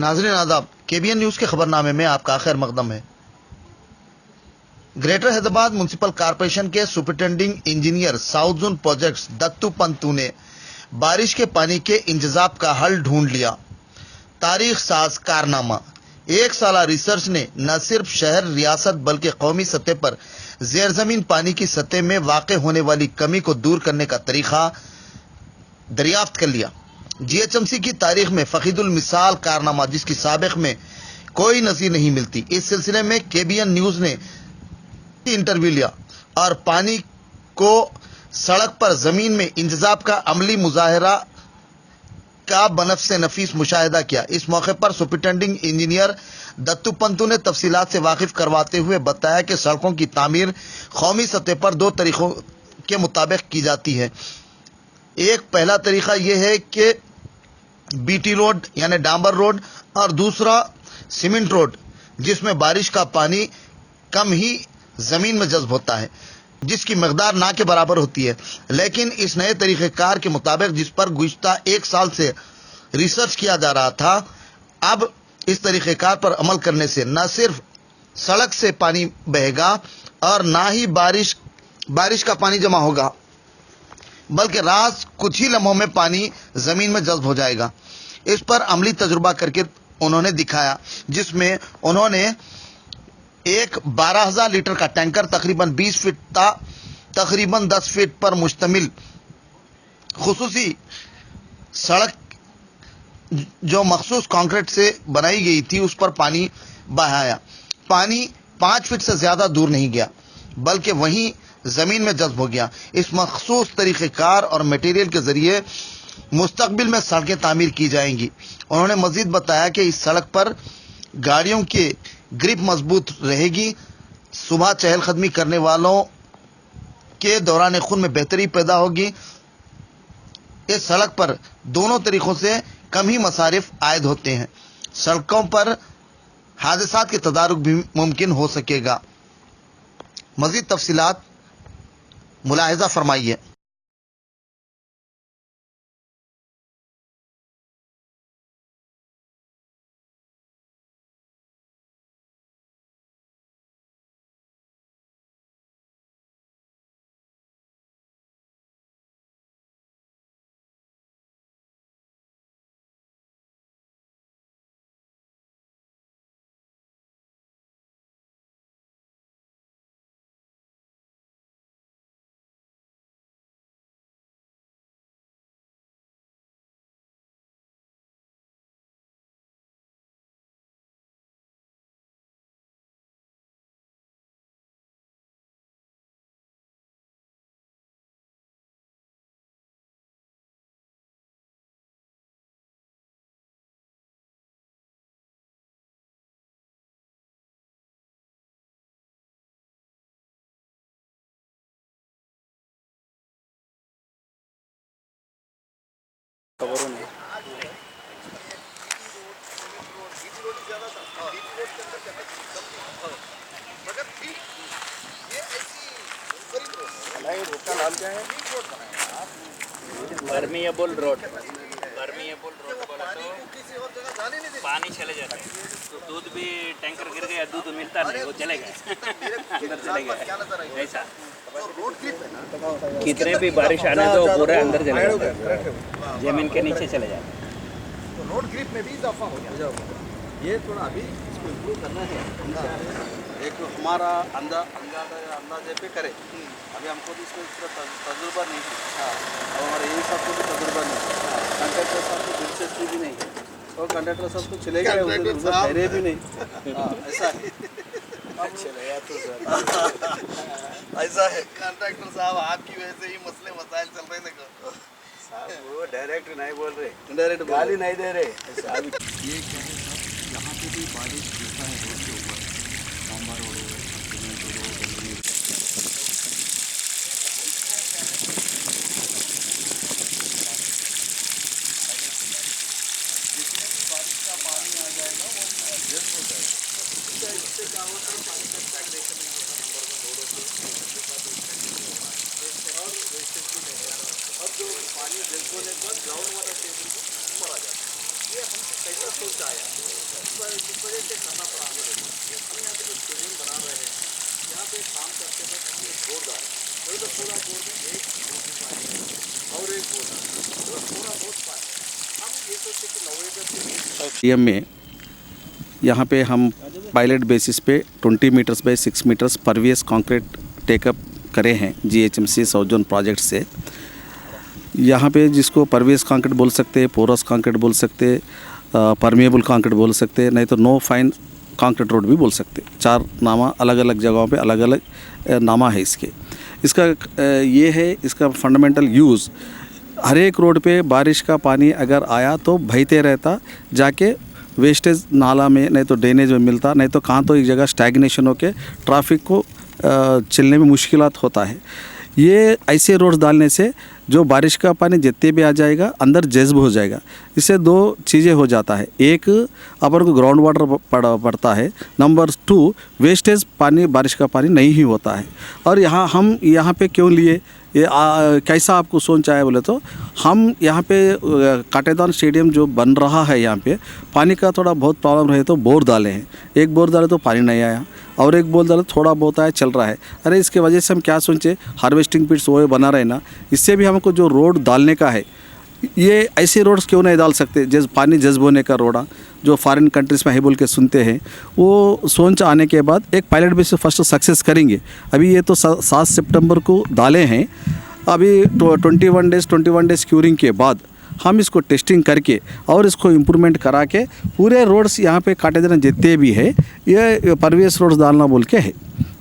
नाज़रीन आदाब, KBN news के खबरनामे में आपका खैर मकदम है। ग्रेटर हैदराबाद म्युनिसिपल कॉरपोरेशन के superintending engineer south zone projects Dattu Pantu ने बारिश के पानी के इंतजाम का हल ढूंढ लिया। तारीख साज कारनामा। एक साला रिसर्च ने न सिर्फ शहर रियासत बल्कि कौमी सतह पर जेर जमीन पानी की सतह में वाक़ होने वाली कमी को दूर करने का तरीका दरियाफ्त कर लिया। जीएचएमसी की तारीख में फकीदुल मिसाल कारनामा जिसकी साबिक में कोई नज़ीर नहीं मिलती। इस सिलसिले में केबीएन न्यूज़ ने इंटरव्यू लिया और पानी को सड़क पर जमीन में इंतजाम का अमली मुजाहरा का बनफ्से नफीस मुशाहिदा किया। इस मौके पर सुपरिटेंडिंग इंजीनियर दत्तू पंतू ने तफसीलात से वाकिफ करवाते हुए बताया कि सड़कों की तामीर कौमी सतह पर दो तरीकों के मुताबिक की जाती है। एक पहला तरीका यह है कि बीटी रोड यानी डांबर रोड और दूसरा सीमेंट रोड जिसमें बारिश का पानी कम ही जमीन में जज्ब होता है जिसकी मकदार ना के बराबर होती है। लेकिन इस नए तरीक़ेकार के मुताबिक जिस पर गुज़िश्ता एक साल से रिसर्च किया जा रहा था, अब इस तरीक़ेकार पर अमल करने से न सिर्फ सड़क से पानी बहेगा और ना ही बारिश का पानी जमा होगा बल्कि रात कुछ ही लम्हों में पानी जमीन में जज्ब हो जाएगा। इस पर अमली तजुर्बा करके उन्होंने दिखाया, जिसमें उन्होंने एक 12,000 लीटर का टैंकर तकरीबन 20 फीट तकरीबन 10 फीट पर मुश्तमिल खुसूसी सड़क जो मखसूस कंक्रीट से बनाई गई थी उस पर पानी बहाया। पानी 5 फीट से ज्यादा दूर नहीं गया बल्कि वहीं जमीन में जज्ब हो गया। इस मखसूस तरीक़ेकार और मटेरियल के जरिए मुस्तकबिल में सड़कें तामीर की जाएंगी। उन्होंने मजीद बताया कि इस सड़क पर गाड़ियों की ग्रिप मजबूत रहेगी। सुबह चहलकदमी करने वालों के दौरान खून में बेहतरी पैदा होगी। इस सड़क पर दोनों तरीकों से कम ही मसारिफ आयद होते हैं। सड़कों पर हादसात के तदारुक भी मुमकिन हो सकेगा। मजीद तफसीलात मुलाहिजा फरमाइए। खबरों में रोड का नाम क्या है? परमिएबल रोड बोला तो पानी चले जाता है। तो दूध भी टैंकर गिर गया, दूध मिलता नहीं, वो चले गए अंदर चले गए। ऐसा कितने भी बारिश आने दो पूरे अंदर चले जाते, जमीन के नीचे चले जाते। तो रोड ग्रिप में भी इजाफा हो गया। ये थोड़ा अभी इसको इम्प्रूव करना है। एक हमारा अंदाजे पे करे। अभी हमको भी इसमें तजुर्बा नहीं है। अब हमारे यही साहब को भी तजुर्बा नहीं है, कंडक्टर साहब को दिलचस्पी भी नहीं है और कंडक्टर साहब को चले गए, उधर ठहरे भी नहीं। ऐसा है। चलेगा तो सर ऐसा है। कंडक्टर साहब आपकी वजह से ही मसले मसाइल चल रहे थे साहब। वो डायरेक्ट नहीं बोल रहे, डायरेक्ट गाली नहीं दे रहे। ये क्या है साहब, यहाँ पे भी बारिश गिरता है रोड के ऊपर, डांबर रोड हो, सीमेंट रोड हो, जितने भी बारिश का पानी आ जाएगा वो पूरा जल हो जाएगा। इससे क्या होता है, पानी का स्टैग्नेशन नहीं होता, नंबर 1 रोडों पे और वेस्टेज भी नहीं आता। और जो पानी जल होने पर ग्राउंड वाटर टेबल को ऊपर आ जाता है। ये हमको कैसा पहुँचाया, इस वजह से करना पड़ा हमें। हम यहाँ पे जो स्टेडियम बना रहे हैं, यहाँ पे काम करते वक्त हम एक बोर्ड डाले, वही तो पूरा बोर्ड में एक बोर्ड की पानी और एक बोर्ड और पूरा बहुत पानी। हम ये सोचे कि नवेगा स्टेडियम में यहाँ पे हम पायलट बेसिस पे 20 metres by 6 metres pervious concrete take up करे हैं GHMC साउथ जोन प्रोजेक्ट से। यहाँ पे जिसको परवियस कंक्रीट बोल सकते हैं, पोरस कंक्रीट बोल सकते हैं, परमेबल कंक्रीट बोल सकते हैं, नहीं तो नो फाइन कंक्रीट रोड भी बोल सकते हैं। 4 नामा अलग अलग जगहों पे अलग अलग नामा है इसके। इसका ये है इसका फंडामेंटल यूज़। हर एक रोड पे बारिश का पानी अगर आया तो बहते रहता, जाके वेस्टेज नाला में नहीं तो ड्रेनेज में मिलता, नहीं तो कहाँ तो एक जगह स्टैग्नेशन होके ट्रैफिक को चलने में मुश्किलात होता है। ये ऐसे रोड्स डालने से जो बारिश का पानी जितने भी आ जाएगा अंदर जज्ब हो जाएगा। इससे 2 चीज़ें हो जाता है, एक अपन को ग्राउंड वाटर पड़ता है, नंबर 2 वेस्टेज पानी बारिश का पानी नहीं ही होता है। और हम यहाँ पे क्यों लिए ये कैसा आपको सोच आया बोले तो हम यहाँ पे काटेदान स्टेडियम जो बन रहा है यहाँ पे पानी का थोड़ा बहुत प्रॉब्लम रहे तो बोर डाले हैं। एक बोर डाले तो पानी नहीं आया और एक बोर डाले थोड़ा बहुत आया, चल रहा है। अरे इसके वजह से हम क्या सोचे, हार्वेस्टिंग पिट्स वो बना रहे ना, इससे भी हमको जो रोड डालने का है ये ऐसे रोड्स क्यों नहीं डाल सकते जैसे पानी जज्ब होने का रोड़ा जो फॉरेन कंट्रीज़ में है बोल के सुनते हैं। वो सोच आने के बाद एक पायलट बेसिस फर्स्ट सक्सेस करेंगे। अभी ये तो 7 सितंबर को डाले हैं, अभी 21 डेज़ क्यूरिंग के बाद हम इसको टेस्टिंग करके और इसको इम्प्रूवमेंट करा के पूरे रोड्स यहाँ पे काटे देना जितने भी है ये परवियस रोड्स डालना बोल के है।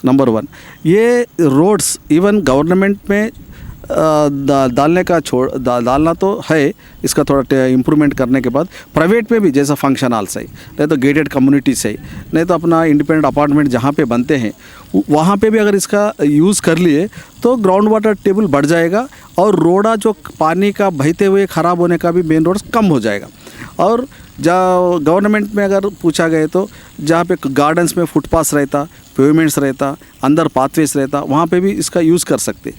नंबर 1 ये रोड्स इवन गवर्नमेंट में डालने का डालना तो है, इसका थोड़ा इम्प्रूवमेंट करने के बाद प्राइवेट में भी जैसा फंक्शन हॉल सही, नहीं तो गेटेड कम्युनिटी सही, नहीं तो अपना इंडिपेंडेंट अपार्टमेंट जहाँ पे बनते हैं वहाँ पे भी अगर इसका यूज़ कर लिए तो ग्राउंड वाटर टेबल बढ़ जाएगा और रोड़ा जो पानी का बहते हुए ख़राब होने का भी मेन रोड कम हो जाएगा। और जहाँ गवर्नमेंट में अगर पूछा गया तो जहाँ पे गार्डन्स में फुटपाथ रहता, पेवमेंट्स रहता, अंदर पाथवेज रहता, वहाँ पे भी इसका यूज़ कर सकते।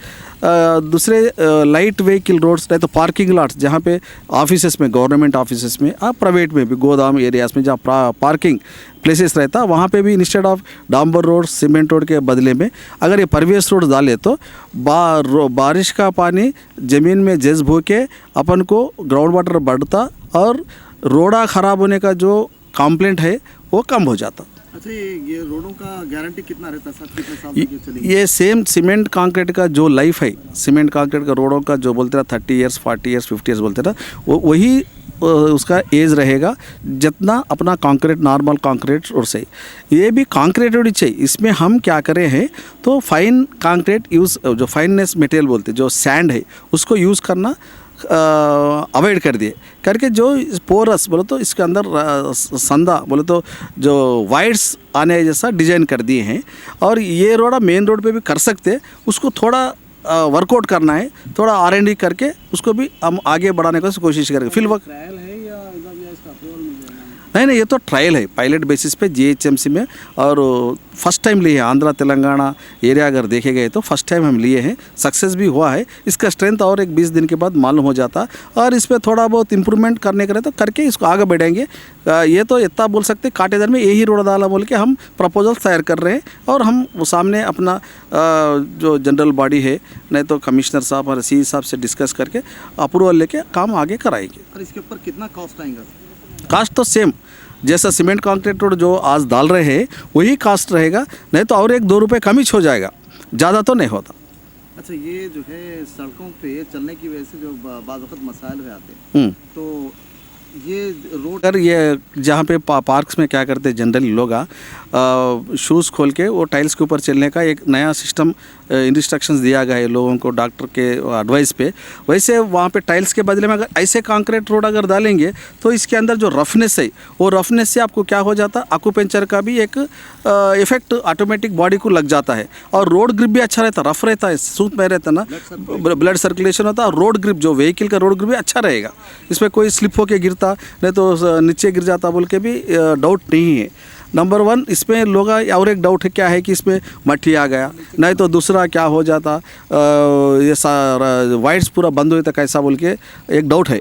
दूसरे लाइट व्हीकल रोड्स नहीं तो पार्किंग लॉट्स जहाँ पे ऑफिसेस में, गवर्नमेंट ऑफिसेस में, प्राइवेट में भी गोदाम एरियाज़ में जहाँ पार्किंग प्लेसेस रहता वहाँ पे भी इंस्टेड ऑफ डांबर रोड सीमेंट रोड के बदले में अगर ये परवियस रोड डाले तो बारिश का पानी ज़मीन में जज्ब होके अपन को ग्राउंड वाटर बढ़ता और रोड़ा ख़राब होने का जो कंप्लेंट है वो कम हो जाता। अच्छा ये रोडों का गारंटी कितना रहता है, कितने साल तक चलेगी? ये सेम सीमेंट कंक्रीट का जो लाइफ है, सीमेंट कंक्रीट का रोडों का जो बोलते ना 30 ईयर्स 40 ईयर्स 50 ईयर्स बोलते ना, वो वही उसका एज रहेगा जितना अपना कंक्रीट नॉर्मल कंक्रीट और से। ये भी कंक्रीट रोड चाहिए। इसमें हम क्या करें हैं तो फाइन कंक्रीट यूज़, जो फाइननेस मटेरियल बोलते जो सैंड है उसको यूज़ करना अवॉइड कर दिए करके जो पोरस बोले तो इसके अंदर संदा बोले तो जो वाइड्स आने जैसा डिज़ाइन कर दिए हैं। और ये रोड मेन रोड पे भी कर सकते, उसको थोड़ा वर्कआउट करना है, थोड़ा R&D करके उसको भी हम आगे बढ़ाने की कोशिश करेंगे। फिल वक्त ट्रायल है या इसका अप्रूवल मिल जाएगा? नहीं, ये तो ट्रायल है पायलट बेसिस पे GHMC में, और फर्स्ट टाइम लिए हैं। आंध्रा तेलंगाना एरिया अगर देखे गए तो फर्स्ट टाइम हम लिए हैं, सक्सेस भी हुआ है। इसका स्ट्रेंथ और एक 20 दिन के बाद मालूम हो जाता, और इस पर थोड़ा बहुत इम्प्रूवमेंट करने के लिए तो करके इसको आगे बढ़ेंगे। ये तो इतना बोल सकते काटेदार में यही रोड डाला बोल के हम प्रपोजल तैयार कर रहे हैं, और हम वो सामने अपना जो जनरल बॉडी है नहीं तो कमिश्नर साहब और CE साहब से डिस्कस करके अप्रूवल लेके काम आगे कराएंगे। और इसके ऊपर कितना कॉस्ट आएगा? कास्ट तो सेम जैसा सीमेंट कंक्रीट रोड जो आज डाल रहे हैं वही कास्ट रहेगा, नहीं तो और 1-2 रुपये कम ही हो जाएगा, ज़्यादा तो नहीं होता। अच्छा ये जो है सड़कों पे चलने की वजह से जो बाज़ वक़्त मसाइल हो जाते हैं, तो ये रोड अगर ये जहाँ पे पार्क्स में क्या करते हैं जनरली लोग शूज़ खोल के वो टाइल्स के ऊपर चलने का एक नया सिस्टम इंस्ट्रक्शंस दिया गया है लोगों को डॉक्टर के एडवाइस पे। वैसे वहाँ पे टाइल्स के बदले में अगर ऐसे कंक्रीट रोड अगर डालेंगे तो इसके अंदर जो रफनेस है वो रफनेस से आपको क्या हो जाता, एक्यूपेंचर का भी एक इफेक्ट ऑटोमेटिक बॉडी को लग जाता है, और रोड ग्रिप भी अच्छा रहता, रफ रहता है, सूत में रहता ना, ब्लड सर्कुलेशन होता है। रोड ग्रिप जो व्हीकल का रोड ग्रिप भी अच्छा रहेगा, इसमें कोई स्लिप होके गिरता नहीं तो नीचे गिर जाता बोल के भी डाउट नहीं है। नंबर 1 इसमें लोग और एक डाउट है क्या है कि इसमें मट्टी आ गया, नहीं तो दूसरा क्या हो जाता ये वाइट्स पूरा बंद हुए तो कैसा बोल के एक डाउट है।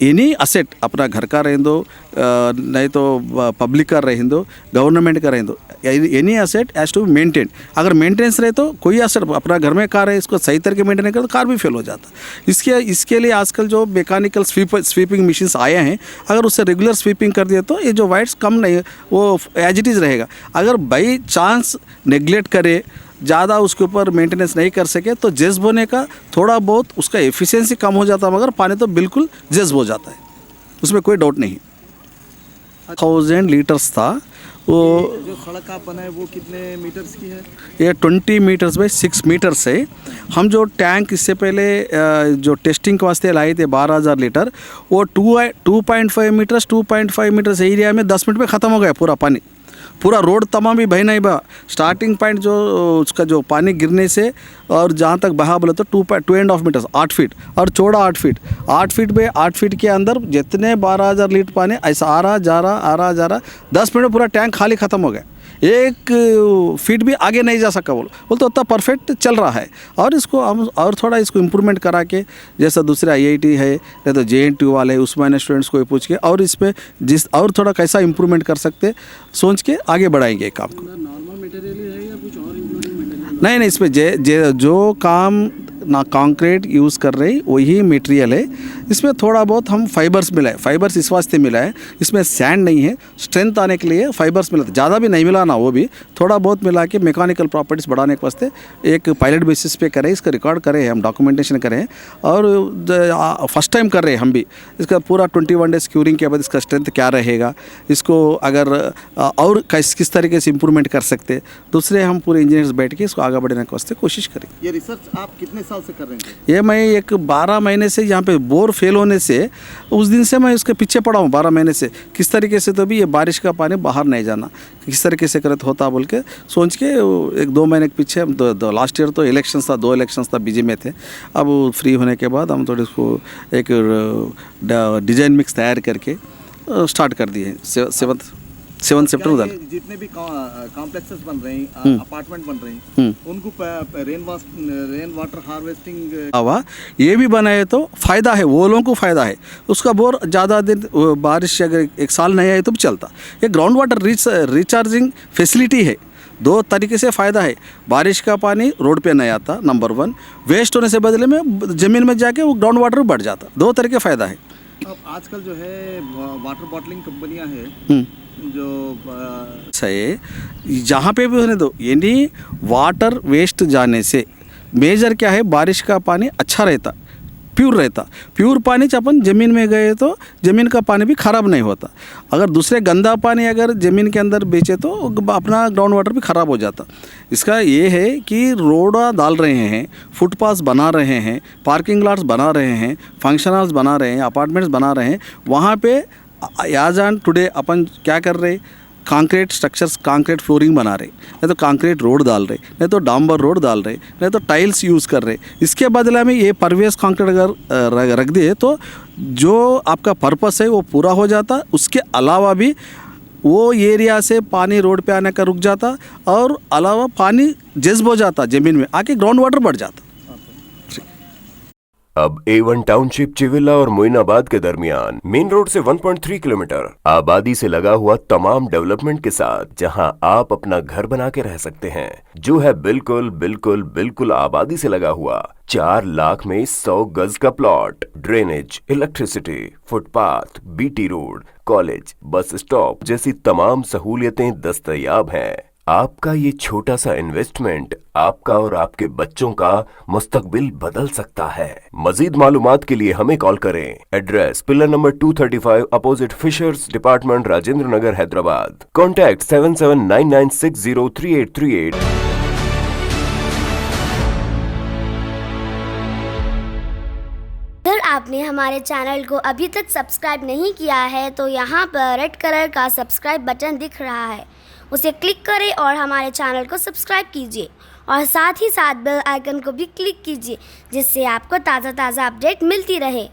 एनी असेट अपना घर का रहें दो, नहीं तो पब्लिक का रहें दो, गवर्नमेंट का रहें दो, any asset has to be maintain. अगर मेंटेनेंस रहे तो कोई असेट अपना घर में कार है इसको सही तरीके मेंटेन करे तो कार भी फेल हो जाता। इसके लिए आजकल जो मैकेनिकल स्वीपिंग मशीन्स आए हैं, अगर उससे रेगुलर स्वीपिंग कर दिए तो ये जो वाइट्स कम नहीं वो एज इट इज़ रहेगा। अगर बाई चांस नेग्लेक्ट करे, ज़्यादा उसके ऊपर मेंटेनेंस नहीं कर सके तो जज्ब होने का थोड़ा बहुत उसका एफिशिएंसी कम हो जाता है, मगर पानी तो बिल्कुल जज्ब हो जाता है, उसमें कोई डाउट नहीं। 1000 लीटर्स था वो। जो सड़क आप बनाए वो कितने मीटर्स की है? ये 20 मीटर्स बाई 6 मीटर्स है। हम जो टैंक इससे पहले जो टेस्टिंग के वास्ते लाए थे 12,000 लीटर, वो 2.5 मीटर्स एरिया में 10 मिनट में ख़त्म हो गया पूरा पानी। पूरा रोड तमाम भी बह नहीं बहा, स्टार्टिंग पॉइंट जो उसका जो पानी गिरने से और जहाँ तक बहा बोले तो 2.5 मीटर्स 8 फीट और चौड़ा 8 फीट। 8 फीट में 8 फीट के अंदर जितने 12,000 लीटर पानी ऐसा आ रहा जा रहा 10 मिनट में पूरा टैंक खाली ख़त्म हो गया। 1 फीट भी आगे नहीं जा सका बोल तो उतना परफेक्ट चल रहा है। और इसको हम और थोड़ा इसको इम्प्रूवमेंट करा के, जैसा दूसरे IIT है या तो JNTU वाले उस्मानिया स्टूडेंट्स को पूछ के और इस पर जिस और थोड़ा कैसा इम्प्रूवमेंट कर सकते सोच के आगे बढ़ाएंगे काम को। नॉर्मल मटेरियल है या कुछ और इंक्लूडिंग मटेरियल? नहीं, इसमें जो काम ना कंक्रीट यूज़ कर रही वही मटेरियल है। इसमें थोड़ा बहुत हम फाइबर्स मिलाए, फाइबर्स इस वास्ते मिला है, इसमें सैंड नहीं है, स्ट्रेंथ आने के लिए फाइबर्स मिला, ज़्यादा भी नहीं मिला ना, वो भी थोड़ा बहुत मिला के मैकेनिकल प्रॉपर्टीज़ बढ़ाने के वास्ते एक पायलट बेसिस पे करें, इसका रिकॉर्ड करें, हम डॉक्यूमेंटेशन करें और फर्स्ट टाइम कर रहे हैं हम भी। इसका पूरा 21 डेज क्यूरिंग के बाद इसका स्ट्रेंथ क्या रहेगा, इसको अगर और किस तरीके से इम्प्रूवमेंट कर सकते, दूसरे हम पूरे इंजीनियर्स बैठ के इसको आगे बढ़ाने के वास्ते कोशिश करें। ये रिसर्च आप कितने साल से कर रहे हैं? ये मैं एक 12 महीने से यहाँ पे बोर फेल होने से उस दिन से मैं इसके पीछे पड़ा हूँ 12 महीने से, किस तरीके से तो भी ये बारिश का पानी बाहर नहीं जाना, किस तरीके से करत होता बोल के सोच के 1-2 महीने के पीछे लास्ट ईयर तो इलेक्शंस था, 2 इलेक्शंस था बीजे में थे। अब फ्री होने के बाद हम थोड़ी इसको एक डिज़ाइन मिक्स तैयार करके स्टार्ट कर दिए 7 सितंबर। जितने भी कॉम्प्लेक्सेस बन रहे हैं, अपार्टमेंट बन रहे हैं, उनको रेन वाटर हार्वेस्टिंग ये भी बनाए तो फ़ायदा है, वो लोगों को फ़ायदा है। उसका बोर ज़्यादा दिन बारिश अगर 1 साल नहीं आए तो भी चलता। ये ग्राउंड वाटर रिचार्जिंग फैसिलिटी है। 2 तरीके से फ़ायदा है, बारिश का पानी रोड पे नहीं आता, नंबर 1, वेस्ट होने से बदले में ज़मीन में जाके वो ग्राउंड वाटर बढ़ जाता। 2 तरीके फ़ायदा है। अब आजकल जो है वाटर बॉटलिंग कंपनियां हैं जो सही जहाँ पे भी होने दो, यानी वाटर वेस्ट जाने से मेजर क्या है, बारिश का पानी अच्छा रहता, प्योर रहता। प्योर पानी अपन ज़मीन में गए तो ज़मीन का पानी भी ख़राब नहीं होता। अगर दूसरे गंदा पानी अगर ज़मीन के अंदर बेचे तो अपना ग्राउंड वाटर भी ख़राब हो जाता। इसका ये है कि रोड डाल रहे हैं, फुटपाथ बना रहे हैं, पार्किंग लॉट्स बना रहे हैं, फंक्शन हॉल्स बना रहे हैं, अपार्टमेंट्स बना रहे हैं, वहाँ पे आज ऑन टुडे अपन क्या कर रहे, कंक्रीट स्ट्रक्चर्स, कंक्रीट फ्लोरिंग बना रहे, नहीं तो कंक्रीट रोड डाल रहे, नहीं तो डांबर रोड डाल रहे, नहीं तो टाइल्स यूज़ कर रहे। इसके बदले में ये परवेज कंक्रीट अगर रख दिए तो जो आपका पर्पस है वो पूरा हो जाता। उसके अलावा भी वो एरिया से पानी रोड पे आने का रुक जाता और अलावा पानी जज्ब हो जाता, ज़मीन में आके ग्राउंड वाटर बढ़ जाता। अब A1 टाउनशिप चिविला और मोइनाबाद के दरमियान मेन रोड से 1.3 किलोमीटर आबादी से लगा हुआ तमाम डेवलपमेंट के साथ जहां आप अपना घर बना के रह सकते हैं, जो है बिल्कुल आबादी से लगा हुआ। 4 लाख में 100 गज का plot, drainage, electricity, footpath, BT road, college, bus stop जैसी तमाम सहूलियतें दस्तयाब हैं। आपका ये छोटा सा इन्वेस्टमेंट आपका और आपके बच्चों का मुस्तकबिल बदल सकता है। मजीद मालूमात के लिए हमें कॉल करें। Address pillar number 235 opposite fishers department, Rajendra Nagar, Hyderabad. Contact 7799603838। अगर आपने हमारे चैनल को अभी तक सब्सक्राइब नहीं किया है तो यहाँ पर रेड कलर का सब्सक्राइब बटन दिख रहा है, उसे क्लिक करें और हमारे चैनल को सब्सक्राइब कीजिए और साथ ही साथ बेल आइकन को भी क्लिक कीजिए, जिससे आपको ताज़ा अपडेट मिलती रहे।